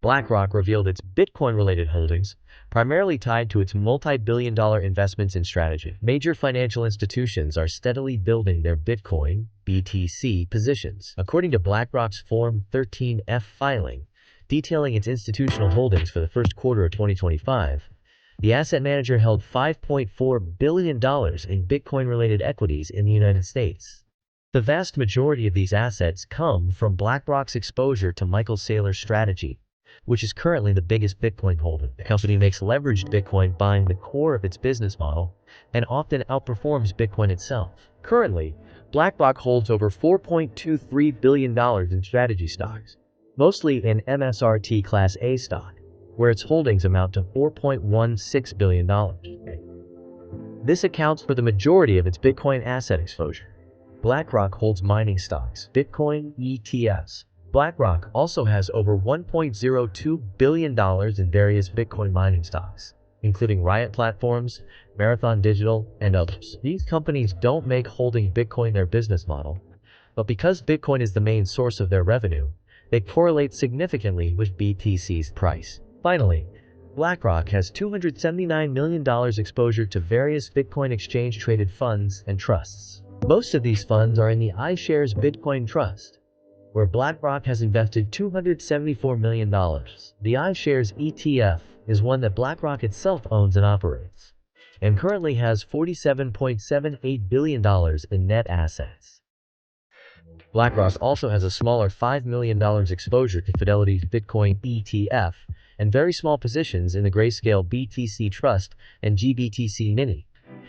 BlackRock revealed its Bitcoin-related holdings, primarily tied to its multi-billion-dollar investments in strategy. Major financial institutions are steadily building their Bitcoin (BTC) positions. According to BlackRock's Form 13F filing, detailing its institutional holdings for the first quarter of 2025, the asset manager held $5.4 billion in Bitcoin-related equities in the United States. The vast majority of these assets come from BlackRock's exposure to Michael Saylor's strategy, which is currently the biggest Bitcoin holder. The company makes leveraged Bitcoin buying the core of its business model and often outperforms Bitcoin itself. Currently, BlackRock holds over $4.23 billion in strategy stocks, mostly in MSRT Class A stock, where its holdings amount to $4.16 billion. This accounts for the majority of its Bitcoin asset exposure. BlackRock holds mining stocks, Bitcoin ETFs. BlackRock also has over $1.02 billion in various Bitcoin mining stocks, including Riot Platforms, Marathon Digital, and others. These companies don't make holding Bitcoin their business model, but because Bitcoin is the main source of their revenue, they correlate significantly with BTC's price. Finally, BlackRock has $279 million exposure to various Bitcoin exchange-traded funds and trusts. Most of these funds are in the iShares Bitcoin Trust, where BlackRock has invested $274 million. The iShares ETF is one that BlackRock itself owns and operates, and currently has $47.78 billion in net assets. BlackRock also has a smaller $5 million exposure to Fidelity's Bitcoin ETF and very small positions in the Grayscale BTC Trust and GBTC Mini,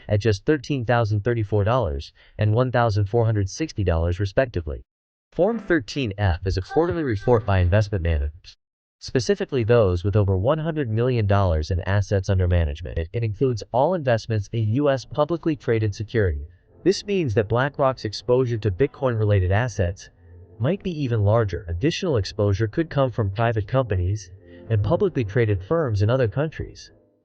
at just $13,034 and $1,460 respectively. Form 13F is a quarterly report by investment managers, specifically those with over $100 million in assets under management. It includes all investments in U.S. publicly traded securities. This means that BlackRock's exposure to Bitcoin-related assets might be even larger. Additional exposure could come from private companies and publicly traded firms in other countries.